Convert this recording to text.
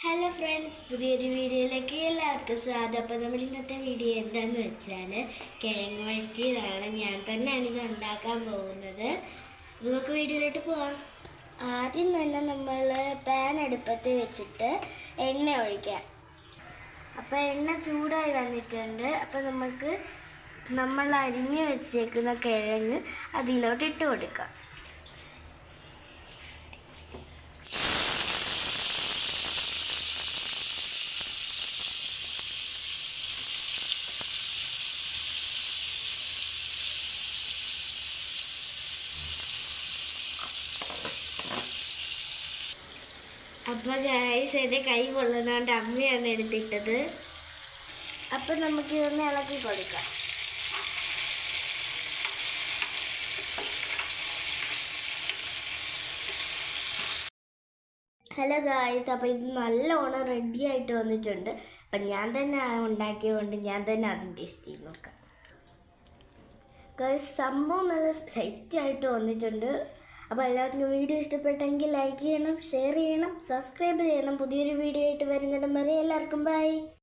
Hello friends, പുതിയൊരു വീഡിയോയിലേക്ക് എല്ലാവർക്കും സ്വാഗതം. അപ്പോൾ നമ്മൾ ഇന്നത്തെ വീഡിയോ എന്താണെന്ന് വെച്ചാൽ കിഴങ്ങ് വഴറ്റിയതാണ്. ഞാൻ തന്നെയാണ് ഇത് ഉണ്ടാക്കാൻ പോകുന്നത്. നമുക്ക് വീഡിയോയിലോട്ട് പോകാം. ആദ്യം തന്നെ നമ്മൾ പാൻ അടുപ്പത്ത് വെച്ചിട്ട് എണ്ണ ഒഴിക്കാം. അപ്പോൾ എണ്ണ ചൂടായി വന്നിട്ടുണ്ട്. അപ്പോൾ നമ്മൾ അരിഞ്ഞ് വെച്ചേക്കുന്ന കിഴങ്ങ് അതിലോട്ട് ഇട്ട് കൊടുക്കാം. അപ്പോൾ ഗൈസ്, എൻ്റെ കൈ പൊള്ളുന്നതുകൊണ്ട് അമ്മയാണ് എടുത്തിട്ടത്. അപ്പം നമുക്കിതൊന്ന് ഇളക്കി കൊടുക്കാം. ഹലോ ഗൈസ്, അപ്പോൾ ഇത് നല്ലോണം റെഡി ആയിട്ട് വന്നിട്ടുണ്ട്. അപ്പം ഞാൻ തന്നെ ഉണ്ടാക്കിയതുകൊണ്ട് ഞാൻ തന്നെ അതും ടേസ്റ്റ് ചെയ്ത് നോക്കാം. ഗൈസ്, സംഭവം നല്ല സെറ്റായിട്ട് വന്നിട്ടുണ്ട്. അപ്പോൾ എല്ലാവർക്കും വീഡിയോ ഇഷ്ടപ്പെട്ടെങ്കിൽ ലൈക്ക് ചെയ്യണം, ഷെയർ ചെയ്യണം, സബ്സ്ക്രൈബ് ചെയ്യണം. പുതിയൊരു വീഡിയോ ആയിട്ട് വരുന്നിടം വരെ എല്ലാവർക്കും ബൈ.